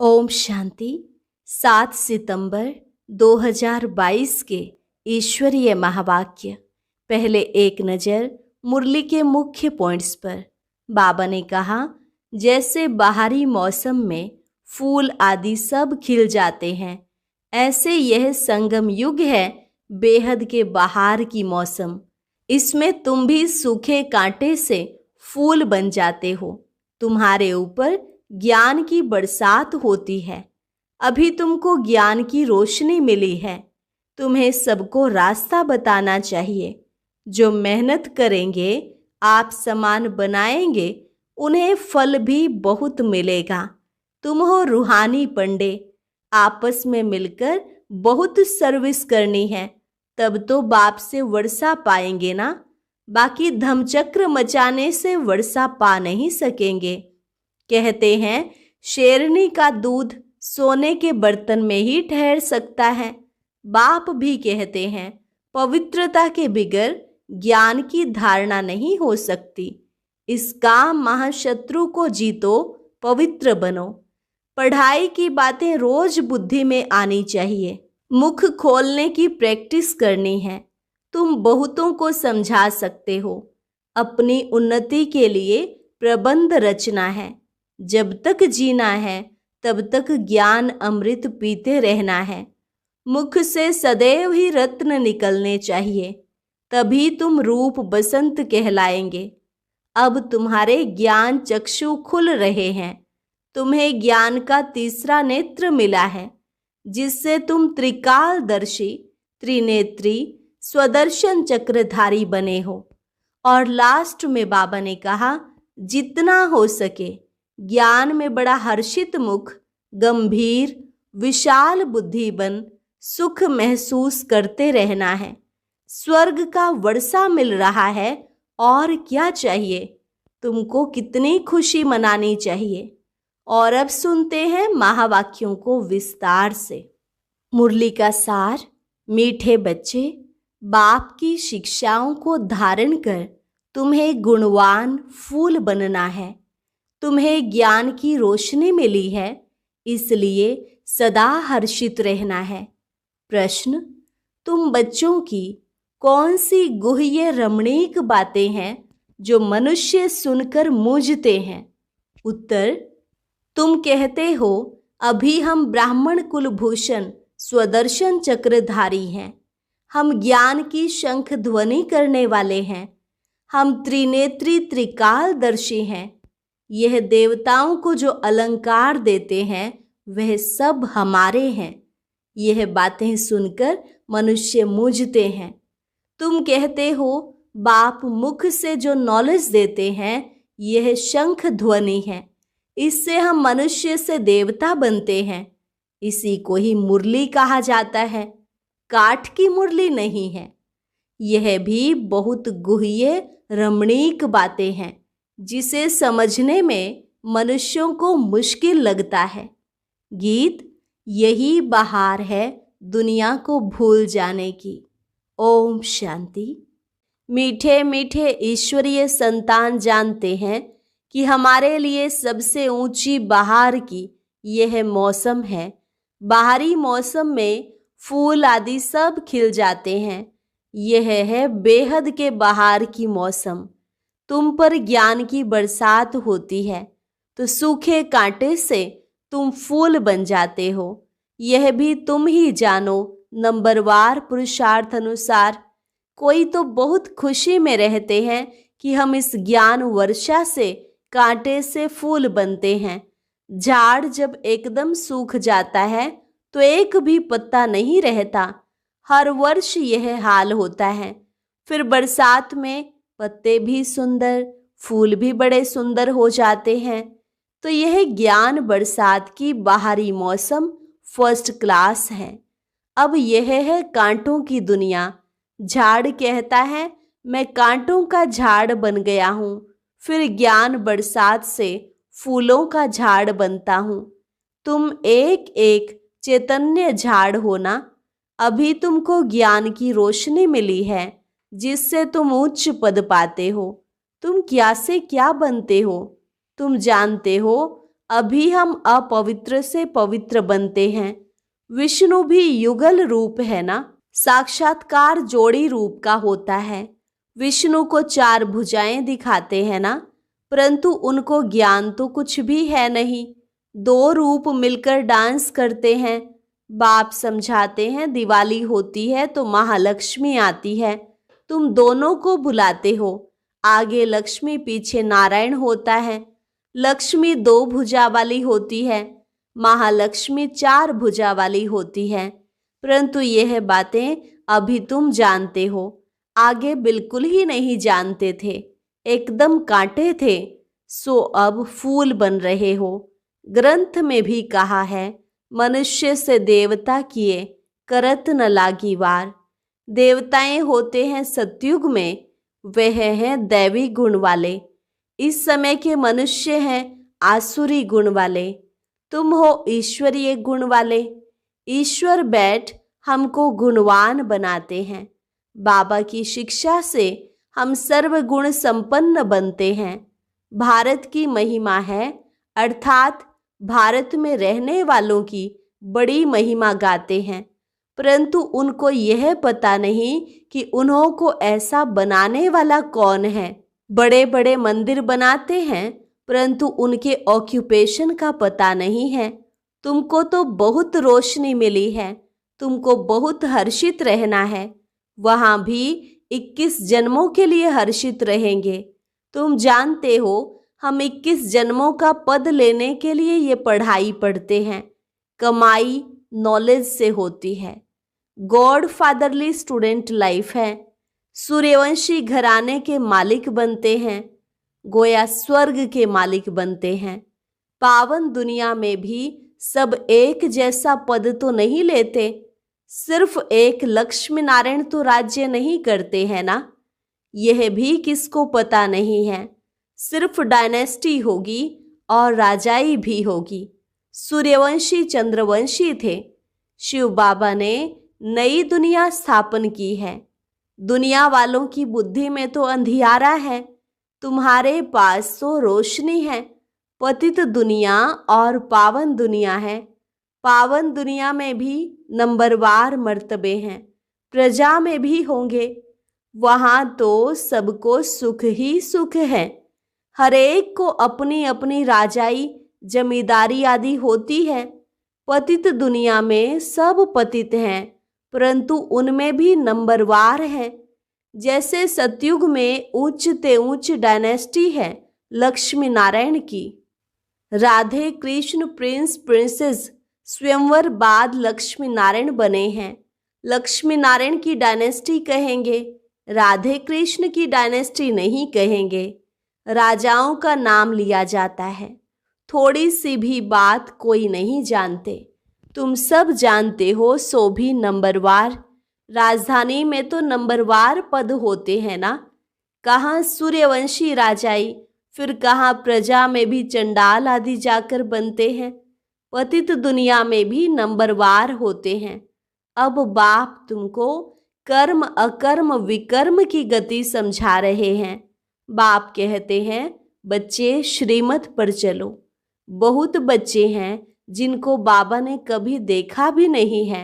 ओम शांति। 7 सितंबर 2022 के ईश्वरीय महावाक्य। पहले एक नज़र मुरली के मुख्य पॉइंट्स पर। बाबा ने कहा, जैसे बाहरी मौसम में फूल आदि सब खिल जाते हैं, ऐसे यह संगम युग है, बेहद के बाहर की मौसम। इसमें तुम भी सूखे कांटे से फूल बन जाते हो। तुम्हारे ऊपर ज्ञान की बरसात होती है। अभी तुमको ज्ञान की रोशनी मिली है। तुम्हें सबको रास्ता बताना चाहिए। जो मेहनत करेंगे, आप समान बनाएंगे, उन्हें फल भी बहुत मिलेगा। तुम हो रूहानी पंडे, आपस में मिलकर बहुत सर्विस करनी है, तब तो बाप से वर्षा पाएंगे ना। बाकी धमचक्र मचाने से वर्षा पा नहीं सकेंगे। कहते हैं शेरनी का दूध सोने के बर्तन में ही ठहर सकता है। बाप भी कहते हैं पवित्रता के बिगर ज्ञान की धारणा नहीं हो सकती। इस काम महाशत्रु को जीतो, पवित्र बनो। पढ़ाई की बातें रोज बुद्धि में आनी चाहिए। मुख खोलने की प्रैक्टिस करनी है। तुम बहुतों को समझा सकते हो। अपनी उन्नति के लिए प्रबंध रचना है। जब तक जीना है, तब तक ज्ञान अमृत पीते रहना है। मुख से सदैव ही रत्न निकलने चाहिए, तभी तुम रूप बसंत कहलाएंगे। अब तुम्हारे ज्ञान चक्षु खुल रहे हैं। तुम्हें ज्ञान का तीसरा नेत्र मिला है, जिससे तुम त्रिकालदर्शी, त्रिनेत्री, स्वदर्शन चक्रधारी बने हो। और लास्ट में बाबा ने कहा, जितना हो सके ज्ञान में बड़ा हर्षित मुख, गंभीर विशाल बुद्धि बन सुख महसूस करते रहना है। स्वर्ग का वर्षा मिल रहा है, और क्या चाहिए। तुमको कितनी खुशी मनानी चाहिए। और अब सुनते हैं महावाक्यों को विस्तार से। मुरली का सार। मीठे बच्चे, बाप की शिक्षाओं को धारण कर तुम्हें गुणवान फूल बनना है। तुम्हें ज्ञान की रोशनी मिली है, इसलिए सदा हर्षित रहना है। प्रश्न, तुम बच्चों की कौन सी गुह्य रमणीक बातें हैं जो मनुष्य सुनकर मूझते हैं? उत्तर, तुम कहते हो अभी हम ब्राह्मण कुलभूषण स्वदर्शन चक्रधारी हैं। हम ज्ञान की शंख ध्वनि करने वाले हैं। हम त्रिनेत्री त्रिकालदर्शी हैं। यह देवताओं को जो अलंकार देते हैं, वह सब हमारे हैं। यह बातें सुनकर मनुष्य मूझते हैं। तुम कहते हो बाप मुख से जो नॉलेज देते हैं, यह शंख ध्वनि है। इससे हम मनुष्य से देवता बनते हैं। इसी को ही मुरली कहा जाता है। काठ की मुरली नहीं है। यह भी बहुत गुह्य रमणीक बातें हैं, जिसे समझने में मनुष्यों को मुश्किल लगता है। गीत, यही बहार है दुनिया को भूल जाने की। ओम शांति। मीठे मीठे ईश्वरीय संतान जानते हैं कि हमारे लिए सबसे ऊंची बहार की यह मौसम है। बाहरी मौसम में फूल आदि सब खिल जाते हैं। यह है बेहद के बहार की मौसम। तुम पर ज्ञान की बरसात होती है, तो सूखे कांटे से तुम फूल बन जाते हो। यह भी तुम ही जानो। नंबरवार पुरुषार्थ अनुसार कोई तो बहुत खुशी में रहते हैं कि हम इस ज्ञान वर्षा से कांटे से फूल बनते हैं। झाड़ जब एकदम सूख जाता है, तो एक भी पत्ता नहीं रहता। हर वर्ष यह हाल होता है। फिर बरसात में पत्ते भी सुंदर, फूल भी बड़े सुंदर हो जाते हैं। तो यह ज्ञान बरसात की बाहरी मौसम फर्स्ट क्लास है। अब यह है कांटों की दुनिया। झाड़ कहता है मैं कांटों का झाड़ बन गया हूँ। फिर ज्ञान बरसात से फूलों का झाड़ बनता हूँ। तुम एक एक चैतन्य झाड़ हो ना। अभी तुमको ज्ञान की रोशनी मिली है, जिससे तुम उच्च पद पाते हो। तुम क्या से क्या बनते हो? तुम जानते हो अभी हम अपवित्र से पवित्र बनते हैं। विष्णु भी युगल रूप है ना, साक्षात्कार जोड़ी रूप का होता है। विष्णु को 4 भुजाएं दिखाते हैं ना, परंतु उनको ज्ञान तो कुछ भी है नहीं। 2 रूप मिलकर डांस करते हैं। बाप समझाते हैं दिवाली होती है तो महालक्ष्मी आती है, तुम दोनों को बुलाते हो। आगे लक्ष्मी पीछे नारायण होता है। लक्ष्मी 2 भुजा वाली होती है, महालक्ष्मी 4 भुजा वाली होती है। परंतु यह बातें अभी तुम जानते हो, आगे बिल्कुल ही नहीं जानते थे, एकदम कांटे थे, सो अब फूल बन रहे हो। ग्रंथ में भी कहा है, मनुष्य से देवता किए करत न लागी वार। देवताएं होते हैं सतयुग में, वह हैं दैवी गुण वाले। इस समय के मनुष्य हैं आसुरी गुण वाले, तुम हो ईश्वरीय गुण वाले। ईश्वर बैठ हमको गुणवान बनाते हैं। बाबा की शिक्षा से हम सर्वगुण संपन्न बनते हैं। भारत की महिमा है, अर्थात भारत में रहने वालों की बड़ी महिमा गाते हैं, परंतु उनको यह पता नहीं कि उन्हों को ऐसा बनाने वाला कौन है। बड़े बड़े मंदिर बनाते हैं, परंतु उनके ऑक्यूपेशन का पता नहीं है। तुमको तो बहुत रोशनी मिली है, तुमको बहुत हर्षित रहना है, वहां भी 21 जन्मों के लिए हर्षित रहेंगे। तुम जानते हो हम 21 जन्मों का पद लेने के लिए ये पढ़ाई पढ़ते हैं। कमाई नॉलेज से होती है। गॉड फादरली स्टूडेंट लाइफ है। सूर्यवंशी घराने के मालिक बनते हैं, गोया स्वर्ग के मालिक बनते हैं। पावन दुनिया में भी सब एक जैसा पद तो नहीं लेते, सिर्फ एक लक्ष्मी नारायण तो राज्य नहीं करते हैं ना, यह भी किसको पता नहीं है। सिर्फ डायनेस्टी होगी और राजाई भी होगी। सूर्यवंशी चंद्रवंशी थे। शिव बाबा ने नई दुनिया स्थापन की है। दुनिया वालों की बुद्धि में तो अंधियारा है, तुम्हारे पास तो रोशनी है। पतित दुनिया और पावन दुनिया है। पावन दुनिया में भी नंबरवार मर्तबे हैं, प्रजा में भी होंगे। वहां तो सबको सुख ही सुख है। हरेक को अपनी अपनी राजाई जमींदारी आदि होती है। पतित दुनिया में सब पतित हैं, परंतु उनमें भी नंबरवार है। जैसे सतयुग में उच्च ते उच्च डायनेस्टी है लक्ष्मी नारायण की। राधे कृष्ण प्रिंस प्रिंसेस स्वयंवर बाद लक्ष्मी नारायण बने हैं। लक्ष्मी नारायण की डायनेस्टी कहेंगे, राधे कृष्ण की डायनेस्टी नहीं कहेंगे। राजाओं का नाम लिया जाता है। थोड़ी सी भी बात कोई नहीं जानते, तुम सब जानते हो, सो भी नंबरवार। राजधानी में तो नंबरवार पद होते हैं ना, कहाँ सूर्यवंशी राजाई, फिर कहाँ प्रजा में भी चंडाल आदि जाकर बनते हैं। पतित दुनिया में भी नंबरवार होते हैं। अब बाप तुमको कर्म अकर्म विकर्म की गति समझा रहे हैं। बाप कहते हैं बच्चे श्रीमत पर चलो। बहुत बच्चे हैं जिनको बाबा ने कभी देखा भी नहीं है,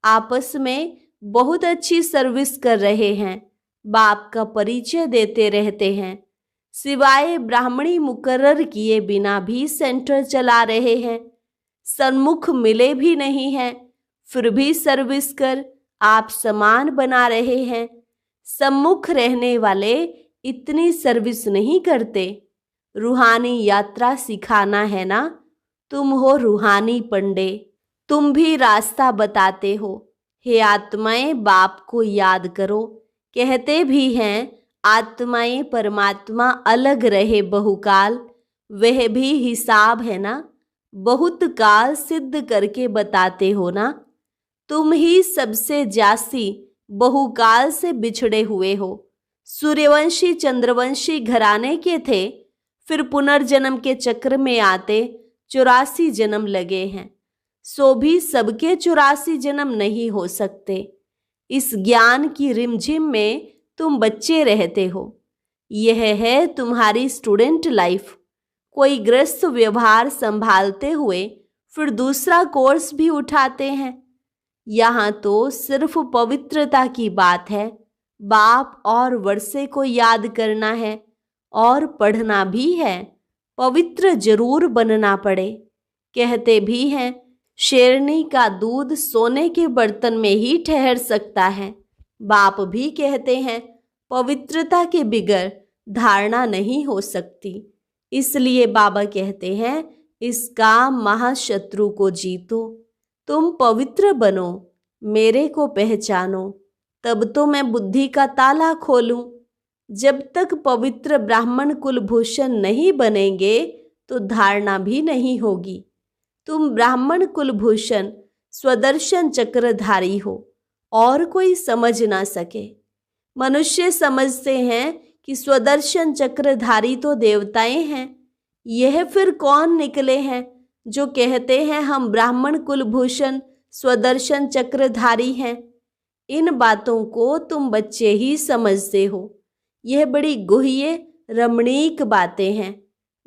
आपस में बहुत अच्छी सर्विस कर रहे हैं, बाप का परिचय देते रहते हैं। सिवाय ब्राह्मणी मुकर्रर किए बिना भी सेंटर चला रहे हैं। सन्मुख मिले भी नहीं हैं, फिर भी सर्विस कर आप समान बना रहे हैं। सम्मुख रहने वाले इतनी सर्विस नहीं करते। रूहानी यात्रा सिखाना है ना, तुम हो रूहानी पंडे, तुम भी रास्ता बताते हो। हे आत्माएं, बाप को याद करो। कहते भी हैं आत्माएं परमात्मा अलग रहे बहुकाल, वह भी हिसाब है ना, बहुत काल सिद्ध करके बताते हो ना। तुम ही सबसे जास्ती बहुकाल से बिछड़े हुए हो। सूर्यवंशी चंद्रवंशी घराने के थे, फिर पुनर्जन्म के चक्र में आते 84 जन्म लगे हैं, सो भी सबके 84 जन्म नहीं हो सकते। इस ज्ञान की रिमझिम में तुम बच्चे रहते हो। यह है तुम्हारी स्टूडेंट लाइफ। कोई ग्रस्त व्यवहार संभालते हुए फिर दूसरा कोर्स भी उठाते हैं। यहाँ तो सिर्फ पवित्रता की बात है। बाप और वर्षे को याद करना है और पढ़ना भी है। पवित्र जरूर बनना पड़े। कहते भी हैं शेरनी का दूध सोने के बर्तन में ही ठहर सकता है। बाप भी कहते हैं पवित्रता के बिगर धारणा नहीं हो सकती। इसलिए बाबा कहते हैं इसका महाशत्रु को जीतो। तुम पवित्र बनो, मेरे को पहचानो, तब तो मैं बुद्धि का ताला खोलूं। जब तक पवित्र ब्राह्मण कुलभूषण नहीं बनेंगे तो धारणा भी नहीं होगी। तुम ब्राह्मण कुलभूषण स्वदर्शन चक्रधारी हो और कोई समझ ना सके। मनुष्य समझते हैं कि स्वदर्शन चक्रधारी तो देवताएं हैं। यह फिर कौन निकले हैं जो कहते हैं हम ब्राह्मण कुलभूषण स्वदर्शन चक्रधारी हैं। इन बातों को तुम बच्चे ही समझते हो। यह बड़ी गुह्य रमणीक बातें हैं।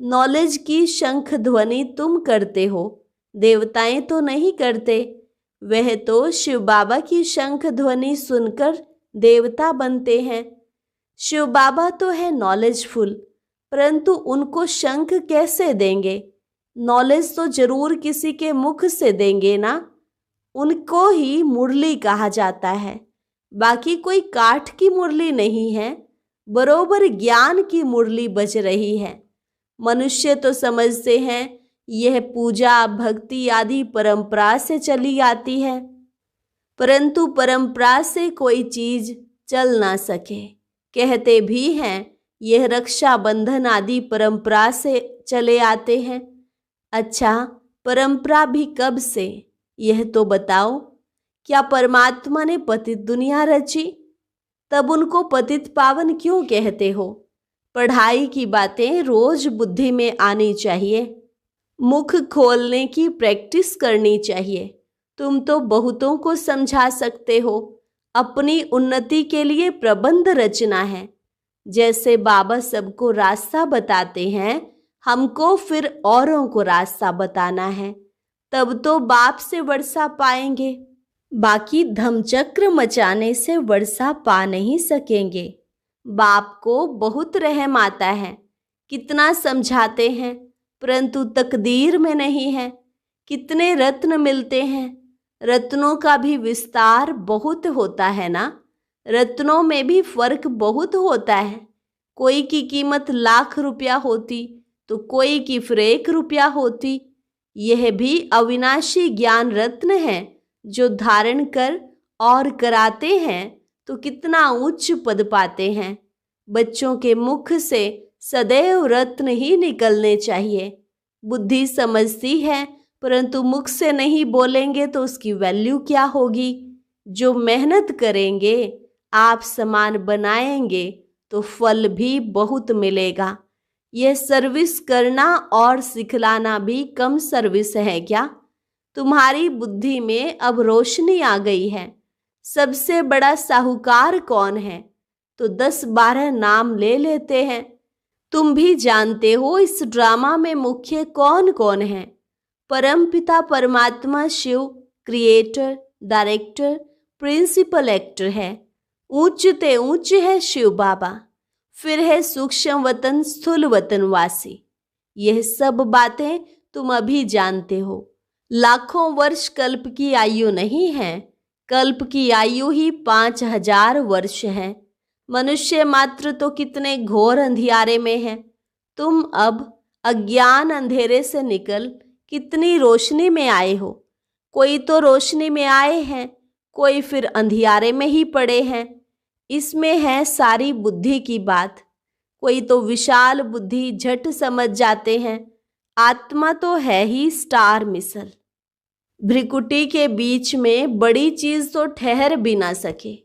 नॉलेज की शंख ध्वनि तुम करते हो, देवताएं तो नहीं करते। वह तो शिव बाबा की शंख ध्वनि सुनकर देवता बनते हैं। शिव बाबा तो है नॉलेजफुल, परंतु उनको शंख कैसे देंगे? नॉलेज तो जरूर किसी के मुख से देंगे ना। उनको ही मुरली कहा जाता है। बाकी कोई काठ की मुरली नहीं है, बरोबर ज्ञान की मुरली बज रही है। मनुष्य तो समझते हैं यह पूजा भक्ति आदि परंपरा से चली आती है, परंतु परंपरा से कोई चीज चल ना सके। कहते भी हैं यह रक्षा बंधन आदि परंपरा से चले आते हैं। अच्छा, परंपरा भी कब से, यह तो बताओ। क्या परमात्मा ने पतित दुनिया रची? तब उनको पतित पावन क्यों कहते हो? पढ़ाई की बातें रोज बुद्धि में आनी चाहिए। मुख खोलने की प्रैक्टिस करनी चाहिए। तुम तो बहुतों को समझा सकते हो। अपनी उन्नति के लिए प्रबंध रचना है। जैसे बाबा सबको रास्ता बताते हैं, हमको फिर औरों को रास्ता बताना है। तब तो बाप से वर्षा पाएंगे। बाकी धमचक्र मचाने से वर्षा पा नहीं सकेंगे। बाप को बहुत रहम आता है। कितना समझाते हैं, परंतु तकदीर में नहीं है। कितने रत्न मिलते हैं, रत्नों का भी विस्तार बहुत होता है ना। रत्नों में भी फर्क बहुत होता है। कोई की कीमत लाख रुपया होती तो कोई की फिर 1 रुपया होती। यह भी अविनाशी ज्ञान रत्न है जो धारण कर और कराते हैं तो कितना उच्च पद पाते हैं। बच्चों के मुख से सदैव रत्न ही निकलने चाहिए। बुद्धि समझती है, परंतु मुख से नहीं बोलेंगे तो उसकी वैल्यू क्या होगी? जो मेहनत करेंगे, आप समान बनाएंगे तो फल भी बहुत मिलेगा। यह सर्विस करना और सिखलाना भी कम सर्विस है क्या? तुम्हारी बुद्धि में अब रोशनी आ गई है। सबसे बड़ा साहूकार कौन है? तो 10-12 नाम ले लेते हैं। तुम भी जानते हो इस ड्रामा में मुख्य कौन कौन है। परमपिता परमात्मा Shiva creator, director, principal actor है। ऊंच ते ऊंच है शिव बाबा। फिर है सूक्ष्म वतन, स्थूल वतन वासी। यह सब बातें तुम अभी जानते हो। लाखों वर्ष कल्प की आयु नहीं है। कल्प की आयु ही 5000 वर्ष है। मनुष्य मात्र तो कितने घोर अंधियारे में है। तुम अब अज्ञान अंधेरे से निकल कितनी रोशनी में आए हो। कोई तो रोशनी में आए हैं, कोई फिर अंधियारे में ही पड़े हैं। इसमें है सारी बुद्धि की बात। कोई तो विशाल बुद्धि झट समझ जाते हैं। आत्मा तो है ही स्टार मिसल। भ्रिकुटी के बीच में बड़ी चीज तो ठहर भी ना सके।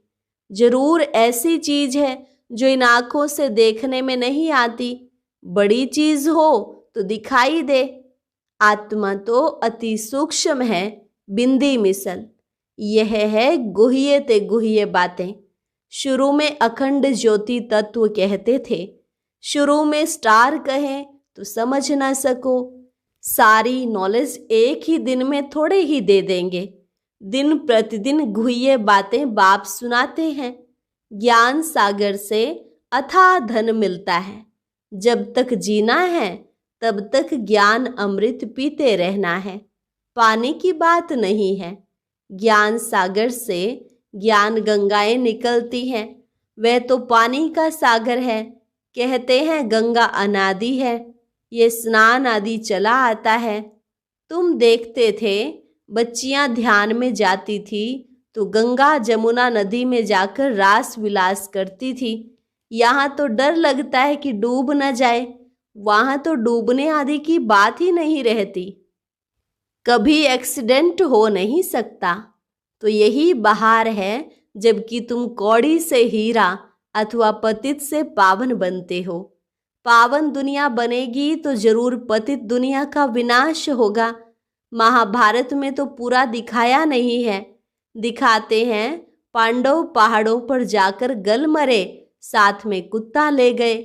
जरूर ऐसी चीज है जो इन आंखों से देखने में नहीं आती। बड़ी चीज हो तो दिखाई दे। आत्मा तो अति सूक्ष्म है, बिंदी मिसल। यह है गुह्य ते गुह्य बातें। शुरू में अखंड ज्योति तत्व कहते थे। शुरू में स्टार कहें तो समझ ना सको। सारी नॉलेज एक ही दिन में थोड़े ही दे देंगे। दिन प्रतिदिन गुह्य बातें बाप सुनाते हैं। ज्ञान सागर से अथाह धन मिलता है। जब तक जीना है तब तक ज्ञान अमृत पीते रहना है। पानी की बात नहीं है। ज्ञान सागर से ज्ञान गंगाएं निकलती हैं। वह तो पानी का सागर है। कहते हैं गंगा अनादि है। ये स्नान आदि चला आता है। तुम देखते थे बच्चियां ध्यान में जाती थी तो गंगा जमुना नदी में जाकर रास विलास करती थी। यहाँ तो डर लगता है कि डूब न जाए। वहाँ तो डूबने आदि की बात ही नहीं रहती। कभी एक्सीडेंट हो नहीं सकता। तो यही बहार है जबकि तुम कौड़ी से हीरा अथवा पतित से पावन बनते हो। पावन दुनिया बनेगी तो जरूर पतित दुनिया का विनाश होगा। महाभारत में तो पूरा दिखाया नहीं है। दिखाते हैं पांडव पहाड़ों पर जाकर गल मरे, साथ में कुत्ता ले गए।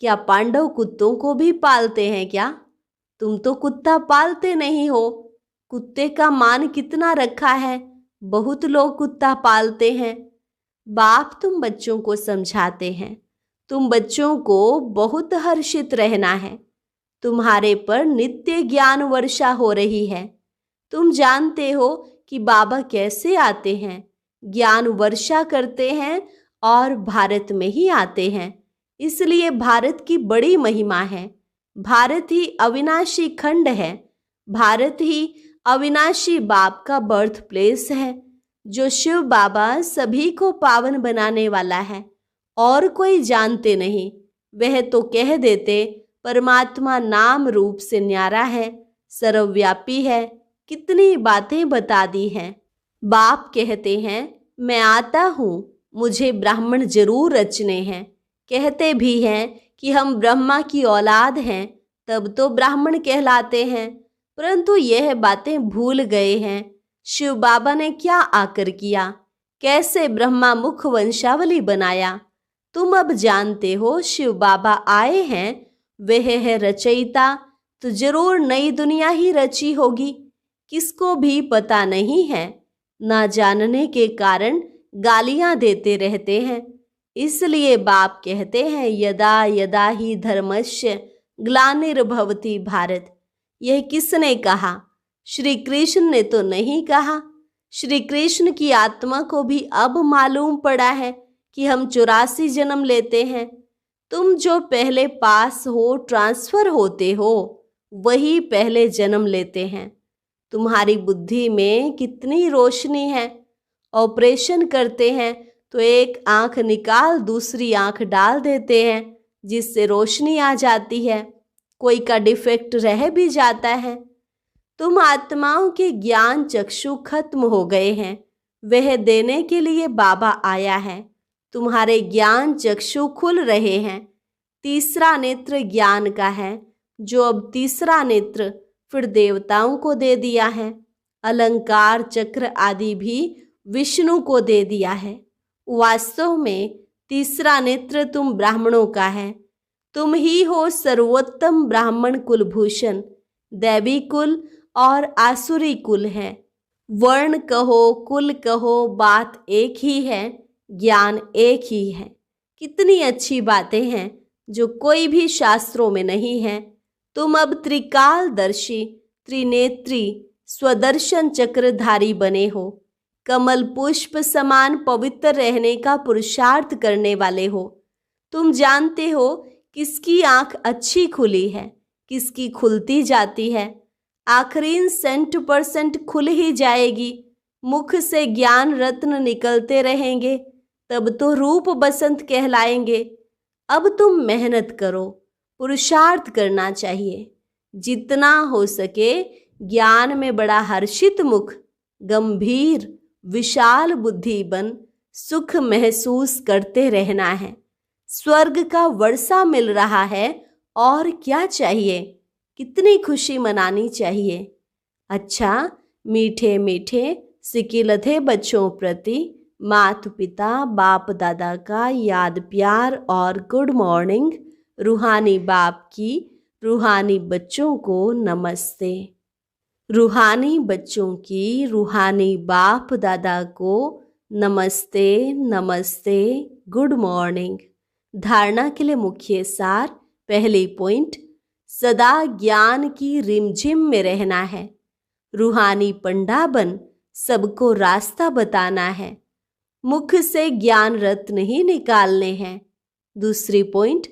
क्या पांडव कुत्तों को भी पालते हैं क्या? तुम तो कुत्ता पालते नहीं हो। कुत्ते का मान कितना रखा है। बहुत लोग कुत्ता पालते हैं। बाप तुम बच्चों को समझाते हैं। तुम बच्चों को बहुत हर्षित रहना है। तुम्हारे पर नित्य ज्ञान वर्षा हो रही है। तुम जानते हो कि बाबा कैसे आते हैं। ज्ञान वर्षा करते हैं और भारत में ही आते हैं। इसलिए भारत की बड़ी महिमा है। भारत ही अविनाशी खंड है। भारत ही अविनाशी बाप का बर्थ प्लेस है। जो शिव बाबा सभी को पावन बनाने वाला है और कोई जानते नहीं। वह तो कह देते परमात्मा नाम रूप से न्यारा है, सर्वव्यापी है। कितनी बातें बता दी हैं। बाप कहते हैं मैं आता हूँ, मुझे ब्राह्मण जरूर रचने हैं। कहते भी हैं कि हम ब्रह्मा की औलाद हैं, तब तो ब्राह्मण कहलाते हैं। परंतु यह बातें भूल गए हैं। शिव बाबा ने क्या आकर किया, कैसे ब्रह्मा मुख वंशावली बनाया। तुम अब जानते हो शिव बाबा आए हैं, वह है रचयिता। तो जरूर नई दुनिया ही रची होगी। किसको भी पता नहीं है। ना जानने के कारण गालियां देते रहते हैं। इसलिए बाप कहते हैं यदा यदा ही धर्मस्य ग्लानिर्भवति भारत। यह किसने कहा? श्री कृष्ण ने तो नहीं कहा। श्री कृष्ण की आत्मा को भी अब मालूम पड़ा है कि हम 84 जन्म लेते हैं। तुम जो पहले पास हो, ट्रांसफर होते हो, वही पहले जन्म लेते हैं। तुम्हारी बुद्धि में कितनी रोशनी है। ऑपरेशन करते हैं तो एक आंख निकाल दूसरी आंख डाल देते हैं, जिससे रोशनी आ जाती है। कोई का डिफेक्ट रह भी जाता है। तुम आत्माओं के ज्ञान चक्षु खत्म हो गए हैं। वह देने के लिए बाबा आया है। तुम्हारे ज्ञान चक्षु खुल रहे हैं। तीसरा नेत्र ज्ञान का है, जो अब तीसरा नेत्र फिर देवताओं को दे दिया है। अलंकार चक्र आदि भी विष्णु को दे दिया है। वास्तव में तीसरा नेत्र तुम ब्राह्मणों का है। तुम ही हो सर्वोत्तम ब्राह्मण कुलभूषण। दैवी कुल और आसुरी कुल है। वर्ण कहो, कुल कहो, बात एक ही है, ज्ञान एक ही है। कितनी अच्छी बातें हैं जो कोई भी शास्त्रों में नहीं है। तुम अब त्रिकालदर्शी, त्रिनेत्री, स्वदर्शन चक्रधारी बने हो। कमल पुष्प समान पवित्र रहने का पुरुषार्थ करने वाले हो। तुम जानते हो किसकी आंख अच्छी खुली है, किसकी खुलती जाती है। आखिरी 100% खुल ही जाएगी। मुख से ज्ञान रत्न निकलते रहेंगे, तब तो रूप बसंत कहलाएंगे। अब तुम मेहनत करो, पुरुषार्थ करना चाहिए। जितना हो सके ज्ञान में बड़ा हर्षित मुख, गंभीर विशाल बुद्धि बन सुख महसूस करते रहना है। स्वर्ग का वर्षा मिल रहा है और क्या चाहिए। कितनी खुशी मनानी चाहिए। अच्छा, मीठे मीठे सिकिलधे बच्चों प्रति माता पिता बाप दादा का याद प्यार और गुड मॉर्निंग। रूहानी बाप की रूहानी बच्चों को नमस्ते। रूहानी बच्चों की रूहानी बाप दादा को नमस्ते नमस्ते, गुड मॉर्निंग। धारणा के लिए मुख्य सार। पहली पॉइंट, सदा ज्ञान की रिमझिम में रहना है। रूहानी पंडा बन सबको रास्ता बताना है। मुख से ज्ञान रत्न ही निकालने हैं। दूसरी पॉइंट,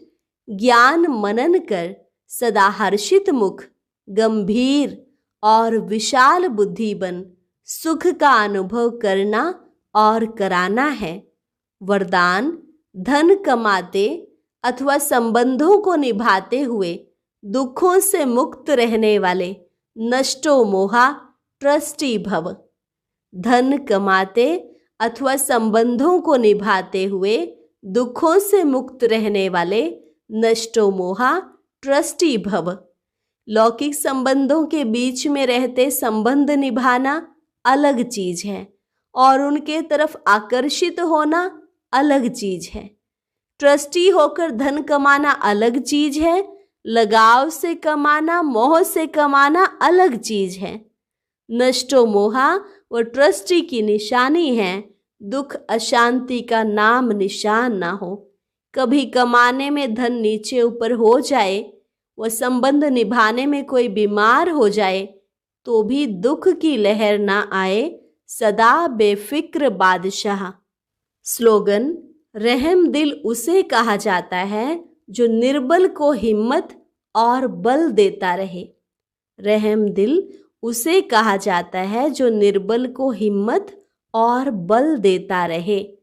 ज्ञान मनन कर सदा हर्षित मुख, गंभीर और विशाल बुद्धि बन सुख का अनुभव करना और कराना है। वरदान, धन कमाते अथवा संबंधों को निभाते हुए दुखों से मुक्त रहने वाले नष्टो मोहा ट्रस्टी भव। धन कमाते अथवा संबंधों को निभाते हुए दुखों से मुक्त रहने वाले नष्टो मोहा ट्रस्टी भव। लौकिक संबंधों के बीच में रहते संबंध निभाना अलग चीज है और उनके तरफ आकर्षित होना अलग चीज है। ट्रस्टी होकर धन कमाना अलग चीज है। लगाव से कमाना, मोह से कमाना अलग चीज है। नष्टो मोहा वो ट्रस्टी की निशानी है। दुख अशांति का नाम निशान ना हो। कभी कमाने में धन नीचे ऊपर हो जाए, वह संबंध निभाने में कोई बीमार हो जाए तो भी दुख की लहर ना आए। सदा बेफिक्र बादशाह। स्लोगन, रहम दिल उसे कहा जाता है जो निर्बल को हिम्मत और बल देता रहे। रहम दिल उसे कहा जाता है जो निर्बल को हिम्मत और बल देता रहे।